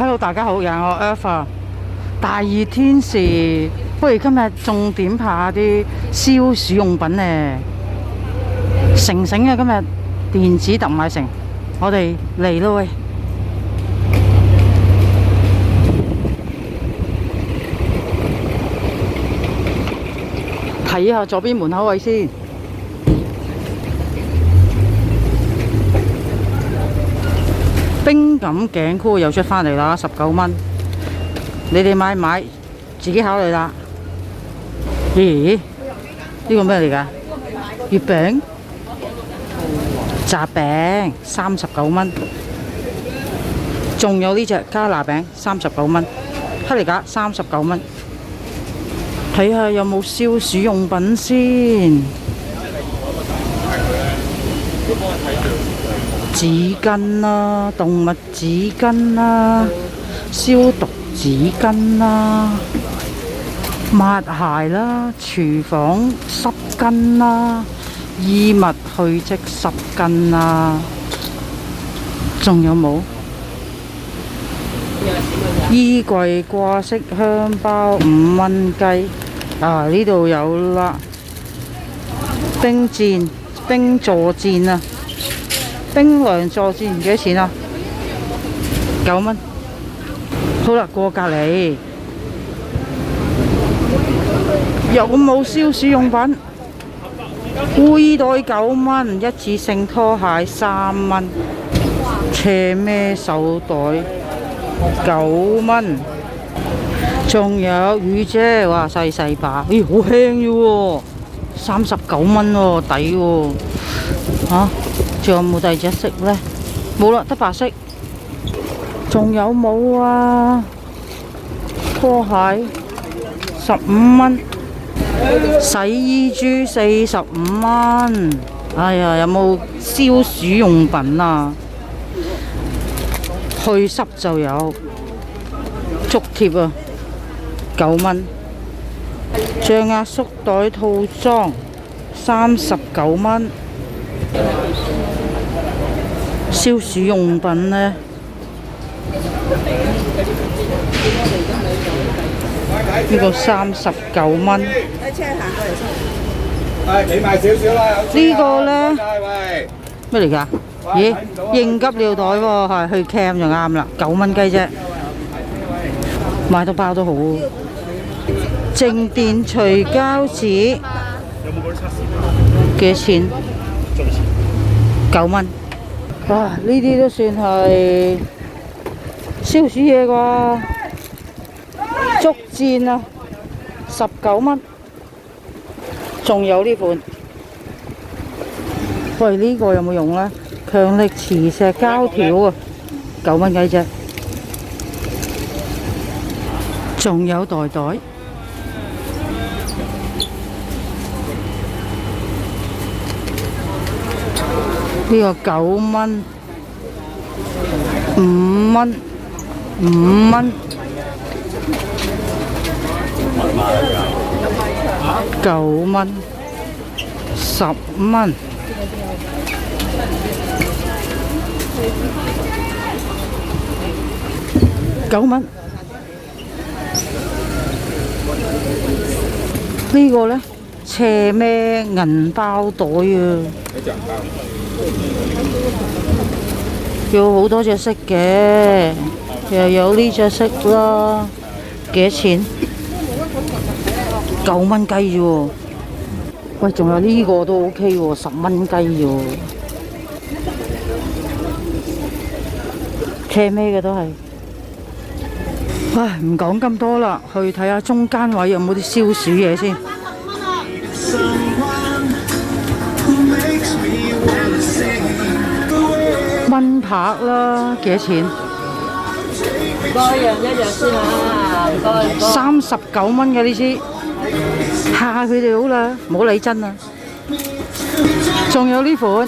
Hello，大家好，又係我 Earth 啊！大熱天時，不如今日重點拍下啲消暑用品呢。成城嘅今日電子特賣城，我哋嚟咯喂！睇下左邊門口位先。冰感頸箍又出返嚟啦，19蚊。你哋買唔買？自己考慮啦。咦？呢個咩嚟㗎？月餅、雜餅39蚊。仲有呢隻加拿餅39蚊，克力架39蚊。睇下有冇消暑用品先。紙巾啦，動物紙巾啦，消毒紙巾啦，抹鞋啦，廚房濕巾啦，衣物去漬濕巾啦，仲有冇？衣櫃掛飾香包5蚊雞，啊呢度有啦，冰墊、冰坐墊啊！冰涼坐墊幾多錢啊？9蚊。好啦，過隔離。有冇消暑用品？背袋9蚊，一次性拖鞋3蚊，斜孭手袋9蚊，仲有雨遮，哇細細把，咦好輕嘅喎，39蚊喎，抵喎嚇！仲有冇第二隻色呢？冇啦，得白色。仲有冇啊？拖鞋15蚊，洗衣珠45蚊。哎呀，有冇消暑用品啊？去濕就有竹貼啊，9蚊。象壓縮袋套裝39蚊。消暑用品呢？呢個39蚊。呢個呢？咩嚟㗎？咦，應急尿袋喎，係去 cam 就啱啦，9蚊雞啫。買到包都好。靜電除膠紙幾錢？9蚊。哇！呢啲都算係消暑嘢啩？竹箭啊，19蚊。仲有呢款，喂呢個有冇用呢？強力磁石膠條啊，9蚊雞啫。仲有袋袋。呢個9蚊，5蚊，5蚊，9蚊，10蚊，9蚊。呢個呢？斜孭銀包袋啊！有好多隻色嘅，又有呢隻色啦，幾多錢？9蚊雞啫喎！喂，仲有呢個都 OK 喎，10蚊雞啫喎。斜孭嘅都係。唉，唔講咁多啦，去睇下中間位有冇啲消暑嘢先。蚊拍啦，幾多錢？該樣一樣先啦，唔該。39蚊嘅呢支，嚇下佢哋好啦，唔好理真啦。仲有呢款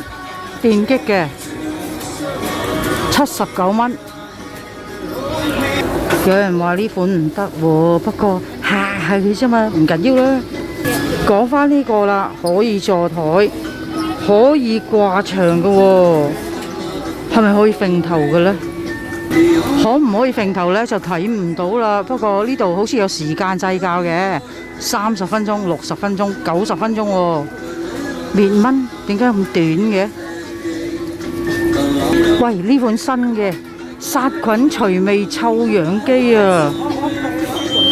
電擊嘅，79蚊。有人話呢款唔得喎，不過嚇下佢啫嘛，唔緊要啦。講返呢個啦，可以坐台，可以掛牆嘅喎，係咪可以揈頭嘅呢？可唔可以揈頭呢？就睇唔到啦。不過呢度好似有時間計較嘅，30分鐘、60分鐘、90分鐘喎。滅蚊點解咁短嘅？喂，呢款新嘅殺菌除味臭氧機啊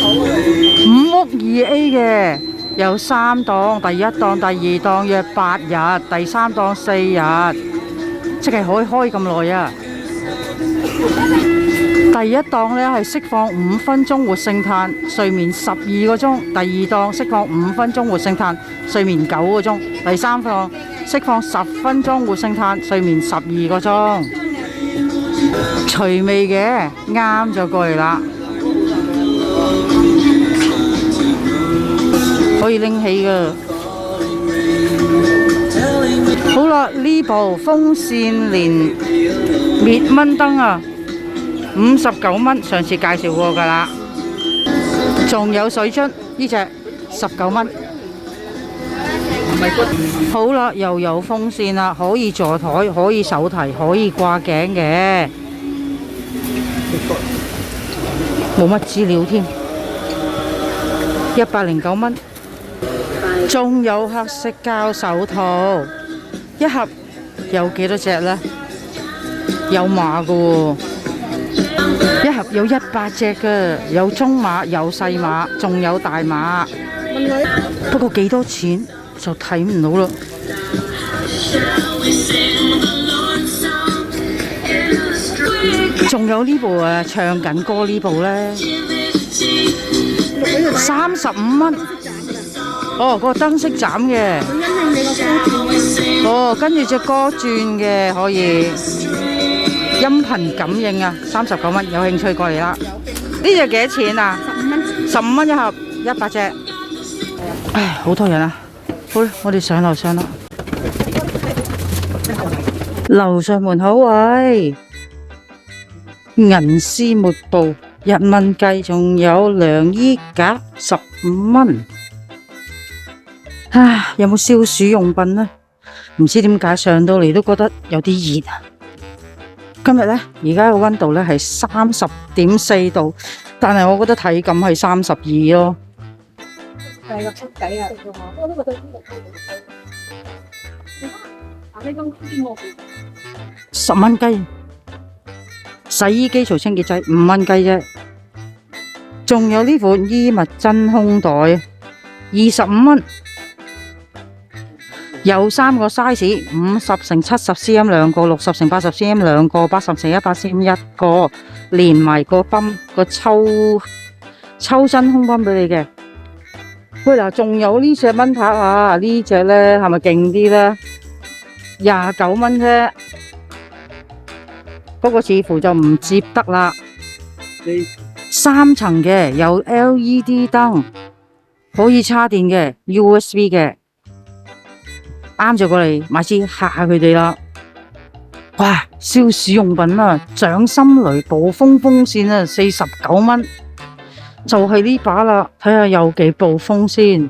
，5屋2A 嘅，有3檔，第一檔、第二檔約8日，第三檔4日，即係可以開咁耐啊！第一檔呢係釋放5分鐘活性炭，睡眠12個鐘；第二檔釋放5分鐘活性炭，睡眠9個鐘；第三檔釋放10分鐘活性炭，睡眠12個鐘。除味嘅，啱就過嚟啦，可以拎起噶。好啦，呢部風扇連滅蚊燈啊，59蚊，上次介紹過噶啦。仲有水樽，呢隻19蚊。好啦，又有風扇啦，可以坐台，可以手提，可以掛頸嘅，冇乜資料添，109蚊。仲有黑色膠手套，一盒有幾多隻呢？有碼噶喎，一盒有100隻噶，有中碼，有細碼，仲有大碼。不過幾多錢就睇唔到啦。仲有呢部唱緊歌呢部呢，35蚊。哦，嗰個燈飾斬嘅。哦，跟住隻歌轉嘅可以。音頻感應啊，39蚊，有興趣過嚟啦。呢隻幾多錢啊？15蚊一盒，100隻。唉，好多人啊！好啦，我哋上樓上啦。樓上門口位，銀絲抹布1蚊雞，仲有涼衣架15蚊。唉，有冇消暑用品呢？唔知點解上到嚟都覺得有啲熱啊！今日呢，而家個溫度呢係30.4度，但係我覺得體感係32咯。係啊，出底啊！我都覺得10蚊雞，洗衣機除清潔劑5蚊雞啫。仲有呢款衣物真空袋25蚊。有3個 size， 50×70cm 兩個，60×80cm 兩個，80×100cm 一個，連埋個泵個抽真空泵俾你嘅。喂嗱，仲有呢隻蚊拍啊，呢隻呢係咪勁啲呢？29蚊啫，不過似乎就唔接得啦。3層嘅，有 LED 燈，可以插電嘅 ，USB 嘅。啱咗過嚟買支嚇下佢哋啦！哇，消暑用品啊，掌心雷暴風風扇啊，49蚊，就係呢把啦，睇下有幾暴風先。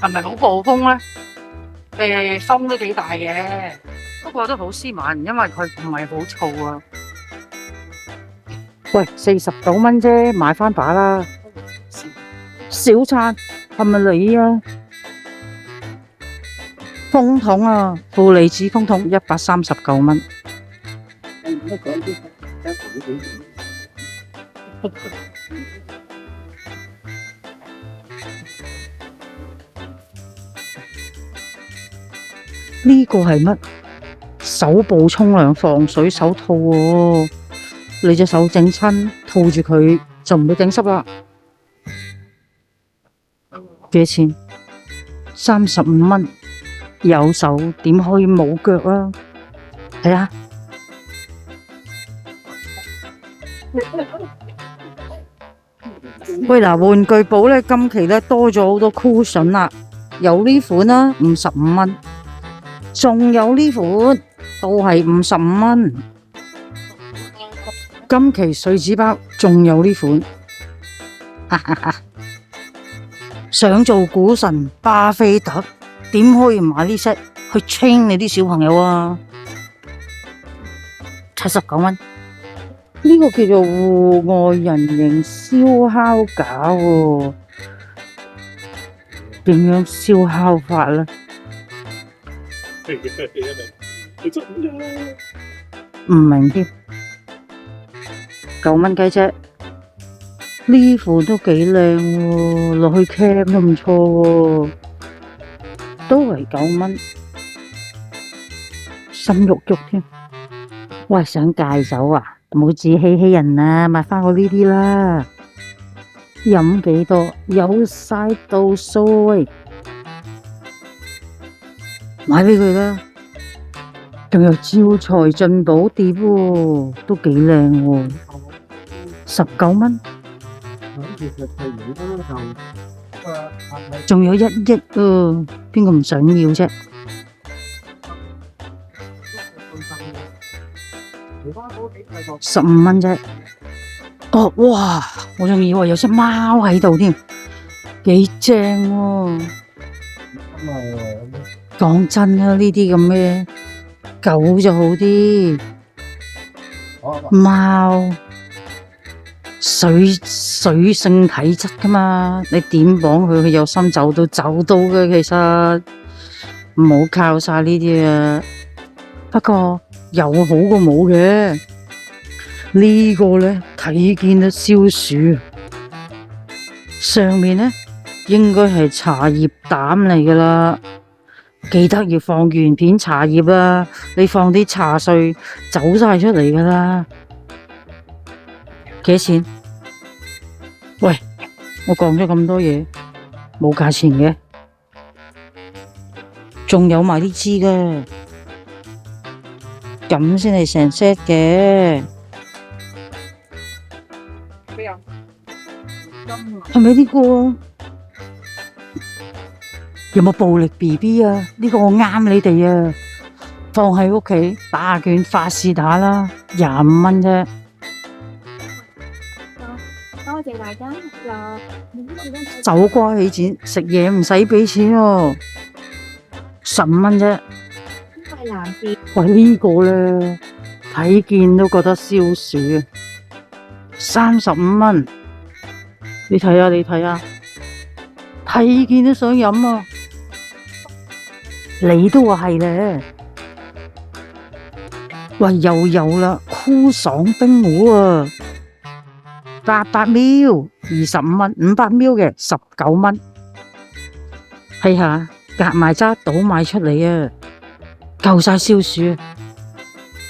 係咪好暴風呢？風都幾大嘅。不過都好斯文，因為佢唔係好燥啊。喂，49蚊啫，買翻把啦。小燦係咪你啊？風筒啊，負離子風筒139蚊。呢個係乜？手部沖涼防水手套喎，你隻手整親，套住佢就唔會整濕啦。幾多錢？35蚊。有手點可以冇腳啊？睇下。喂嗱，玩具部呢，今期呢多咗好多 cushion 啦，有呢款啦，55蚊，仲有呢款都係55蚊。今期碎紙包仲有呢款想做股神巴菲特，點可以買呢 set 去 train 你啲小朋友啊？79蚊，呢個叫做戶外人形燒烤架喎，點樣燒烤法呢？唔明添，9蚊雞啫。呢款都幾靚喎，落去 cam 都唔錯喎，都係9蚊，心郁郁添。喂，想戒酒啊？唔好自欺欺人啊！買翻我呢啲啦，飲幾多有晒度數喂，買俾佢啦。仲有招財進寶碟喎，都幾靚喎，19蚊。仲有1億啊，邊個唔想要啫？15蚊啫。哦，哇！我仲以為有隻貓喺度添，幾正喎。講真啦，呢啲咁嘅狗就好啲，貓水性體質噶嘛，你點綁佢，佢有心走到嘅。其實唔好靠晒呢啲啊。不過有好過冇嘅，呢個呢，睇見都消暑，上面呢，應該係茶葉膽嚟噶啦，記得要放原片茶葉啊，你放啲茶碎走晒出嚟噶啦。幾錢？喂，我講咗咁多嘢，冇價錢嘅，仲有埋啲支嘅，咁先係成 set 嘅。係咪呢個？有冇暴力 BB 啊？呢個我啱你哋啊，放喺屋企打下拳發試打啦，25蚊啫。多謝大家。走瓜起錢，食嘢唔使俾錢喎，15蚊啫。喂，呢個咧睇見都覺得消暑，35蚊。你睇下，睇見都想飲啊！你都話係咧。喂，又有啦，酷爽冰壺啊，800ml 25蚊，500ml嘅19蚊。睇下，夾埋渣倒埋出嚟啊，夠晒消暑。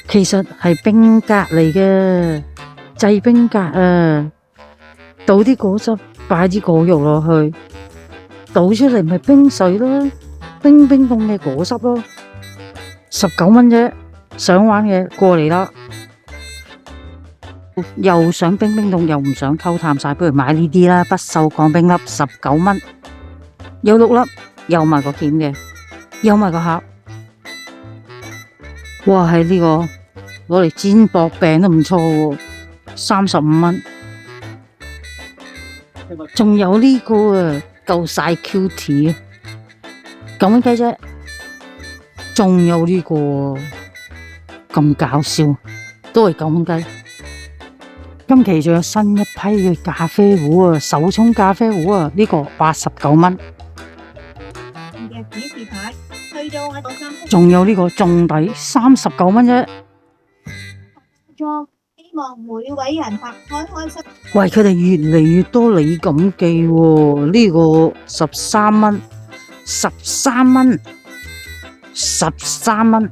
其實係冰格嚟嘅，製冰格啊，倒啲果汁，擺啲果肉落去，倒出嚟咪冰水咯，冰凍嘅果汁咯，19蚊啫。想玩嘅過嚟啦，又想冰凍又唔想溝淡晒，不如買呢啲啦，不鏽鋼冰粒19蚊，有6粒，有埋個鉗嘅，有埋個盒。哇，係呢個攞嚟煎薄餅都唔錯喎，35蚊。仲有呢個啊，夠晒 cute 啊，9蚊雞啫。仲有呢個咁搞笑，都係9蚊雞。今期仲有新一批嘅咖啡壺啊，手沖咖啡壺啊，呢個89蚊。仲有呢個中底39蚊啫。希望每位人拍開心。喂，佢哋越嚟越多李錦記喎，呢個13蚊，13蚊，13蚊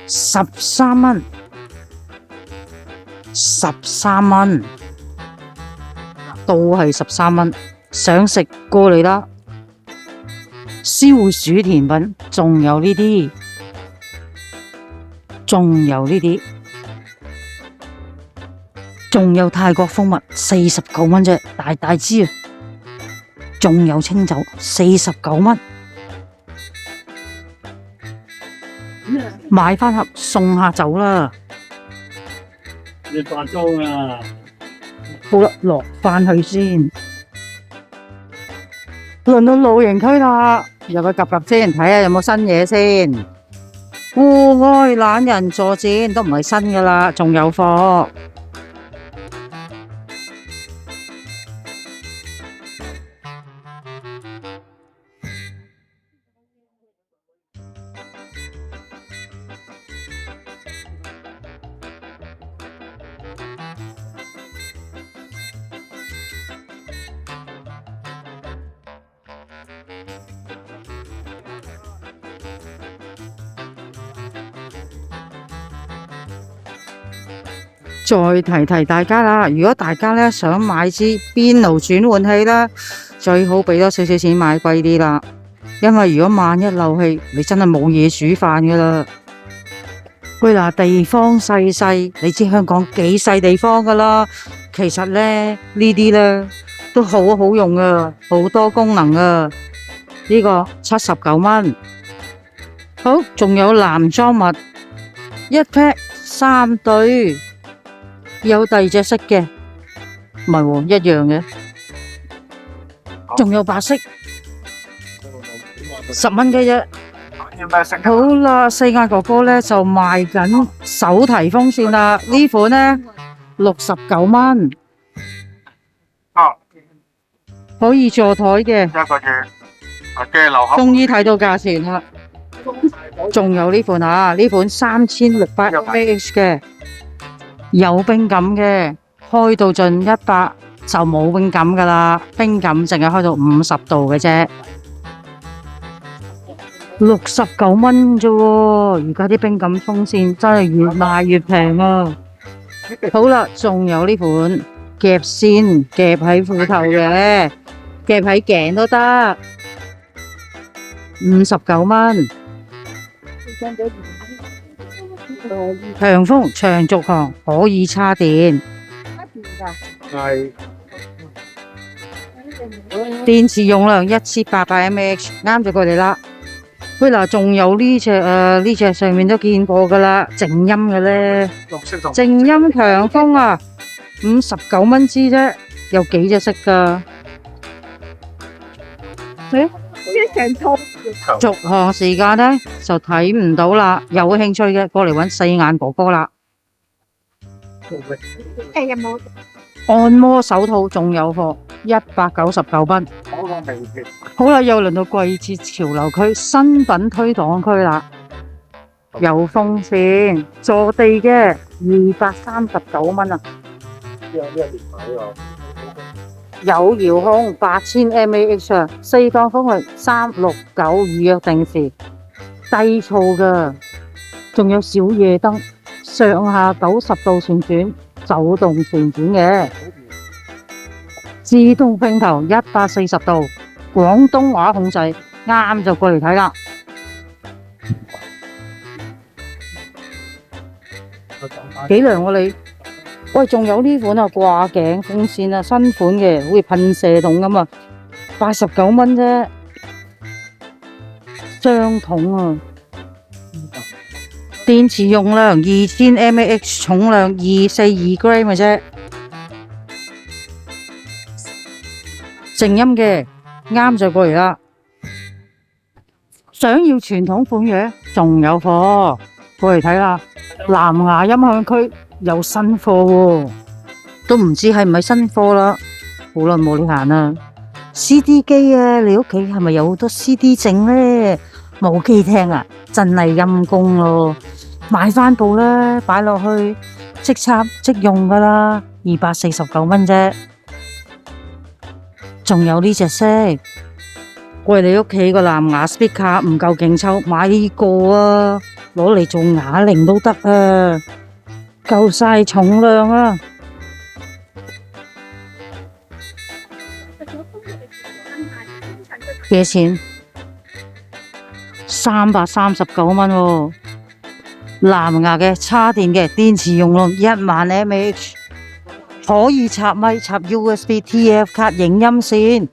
，13蚊，13蚊，都係13蚊。想食過嚟啦！消暑甜品，仲有呢啲，仲有呢啲。仲有泰國蜂蜜49蚊啫，大支啊！仲有清酒49蚊，買返盒送下酒啦！你化妝啊？好啦，落翻去先。輪到露營區啦，入去及及先，睇下有冇新嘢先。戶外懶人坐墊都唔係新噶啦，仲有貨。再提提大家啦，如果大家咧想買支邊爐轉換器咧，最好俾多少少錢買貴啲啦。因為如果萬一漏氣，你真係冇嘢煮飯噶啦。喂嗱，地方細細，你知香港幾細地方噶啦。其實咧呢啲咧都好好用啊，好多功能啊。呢個79蚊。好，仲有男裝物一 pack 3對。有第二隻色嘅，唔係喎，一樣嘅，仲有白色，10蚊嘅啫。好啦，四眼哥哥咧就賣緊手提風扇啦，呢款咧69蚊，可以座台嘅。一個月，終於睇到價錢啦。仲有呢款啊，呢款3600 mAh 嘅。有冰感嘅，開到盡100就冇冰感噶啦，冰感淨係開到50度嘅啫，69蚊啫喎！而家啲冰感風扇真係越賣越平啊！好啦，仲有呢款夾先，夾喺褲頭嘅，夾喺頸都得，59蚊。強風長續航，可以插電。係。電池容量1800 mAh， 啱咗佢哋啦。喂嗱，仲有呢隻呢隻上面都見過噶啦，靜音嘅咧。靜音強風啊，59蚊支啫，有幾隻色噶？續航時間呢就睇唔到啦，有興趣嘅過嚟搵四眼哥哥啦。有冇按摩手套？仲有貨，199蚊。好啦，又輪到季節潮流區新品推廣區啦，有風扇坐地嘅239蚊啊。有遙控8000 mAh 啊，四檔風力369預約定時，低噪噶，仲有小夜燈，上下90度旋轉，手動旋轉嘅，自動揈頭140度，廣東話控制，啱就過嚟睇啦。幾涼喎你？喂，仲有呢款啊，掛頸風扇啊，新款嘅，好似噴射筒咁啊，89蚊啫，雙筒啊，電池容量2000 mAh， 重量242 gram 嘅啫，靜音嘅，啱就過嚟啦。想要傳統款嘅，仲有貨，過嚟睇啦。藍牙音響區有新貨喎，都唔知係唔係新貨啦，好耐冇你行啦。CD 機啊，你屋企係咪有好多 CD 整呢？冇機聽啊，真係陰公咯。買翻部啦，擺落去即插即用噶啦，249蚊啫。仲有呢隻色，喂，你屋企個藍牙 speaker 唔夠勁抽，買呢個啊，攞嚟做啞鈴都得啊，夠晒重量啊！幾多錢？339蚊喎，藍牙嘅插電嘅，電池容量10000 mAh， 可以插咪插 USB TF 卡影音線，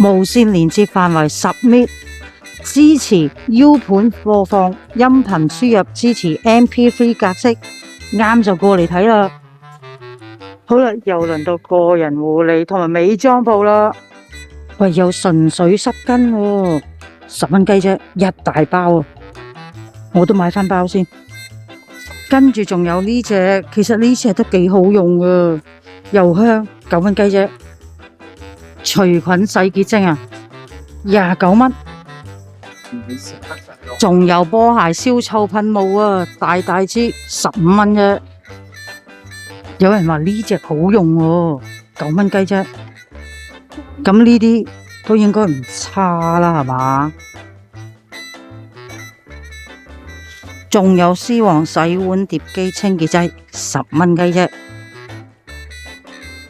無線連接範圍10 m， 支持 U 盤播放，音頻輸入支持 MP3 格式，啱就過嚟睇啦。好啦，又輪到個人護理同埋美妝部啦。喂，有純水濕巾喎，10蚊雞啫，一大包啊！我都買翻包先。跟住仲有呢隻，其實呢隻都幾好用啊，又香，9蚊雞啫。除菌洗潔精啊，29蚊。仲有波鞋消臭噴霧啊，大支15蚊啫。有人話呢隻好用喎，9蚊雞啫。咁呢啲都應該唔差啦，係嘛？仲有獅王洗碗碟機清潔劑10蚊雞啫。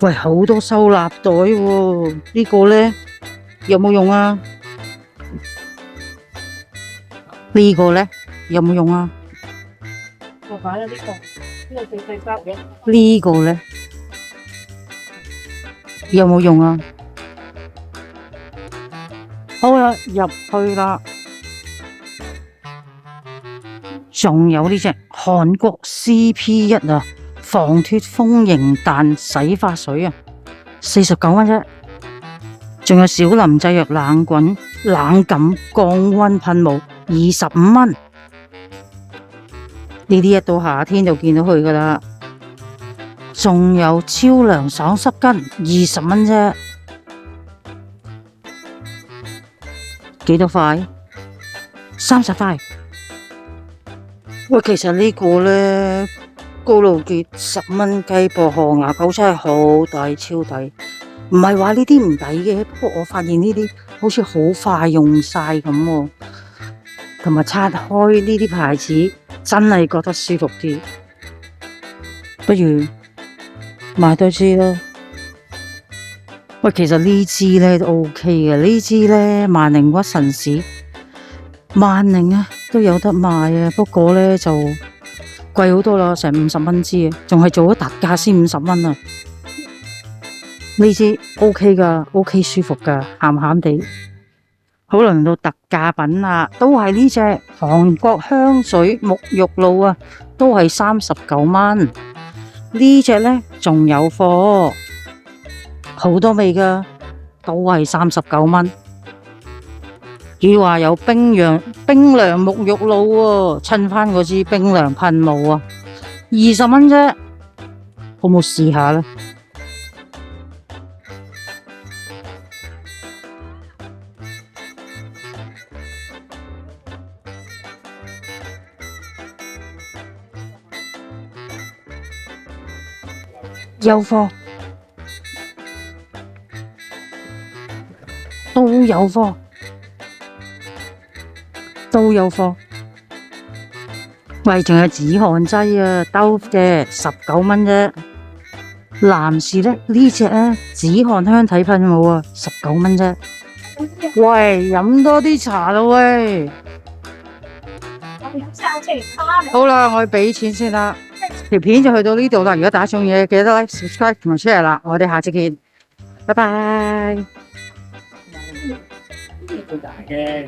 喂，好多收納袋喎，呢個呢有冇用啊？呢個呢有冇用啊？我買咗呢個最細包嘅。呢個呢有冇用啊？好啦，入去啦。仲有呢隻韓國 CP1 啊，防脫豐盈彈洗髮水啊，49蚊啫。仲有小林製藥冷感降溫噴霧25蚊。呢啲一到夏天就見到佢噶啦。仲有超涼爽濕巾20蚊啫。幾多塊？30塊。喂，其實呢個呢，高露潔10蚊雞薄荷牙膏真係好抵，超抵。唔係話呢啲唔抵嘅，不過我發現呢啲好似好快用晒咁喎。同埋拆開呢啲牌子，真係覺得舒服啲。不如買多支啦。喂，其實呢支呢都 OK 嘅，呢支呢萬寧屈臣氏。萬寧啊都有得賣啊，不過呢就貴好多啦，成50蚊支啊，仲係做咗特價先50蚊啊。呢支 OK 噶 ，OK 舒服噶，鹹鹹地。好，輪到特價品啦，都係呢隻韓國香水沐浴露啊，都係39蚊。呢隻呢仲有貨，好多味噶，都係39蚊。佢話有冰涼沐浴露喎，襯翻嗰支冰涼噴霧啊，20蚊啫，好冇試下咧？有貨，都有貨。都有貨，喂，仲有止汗劑啊，兜嘅19蚊啫。男士呢，呢隻呢止汗香體噴霧啊，19蚊啫。喂，飲多啲茶啦喂。好啦，我要俾錢先啦。條片就去到呢度啦。如果大家中意，記得 like、subscribe 同埋 share 啦。我哋下次見，拜拜。最大嘅。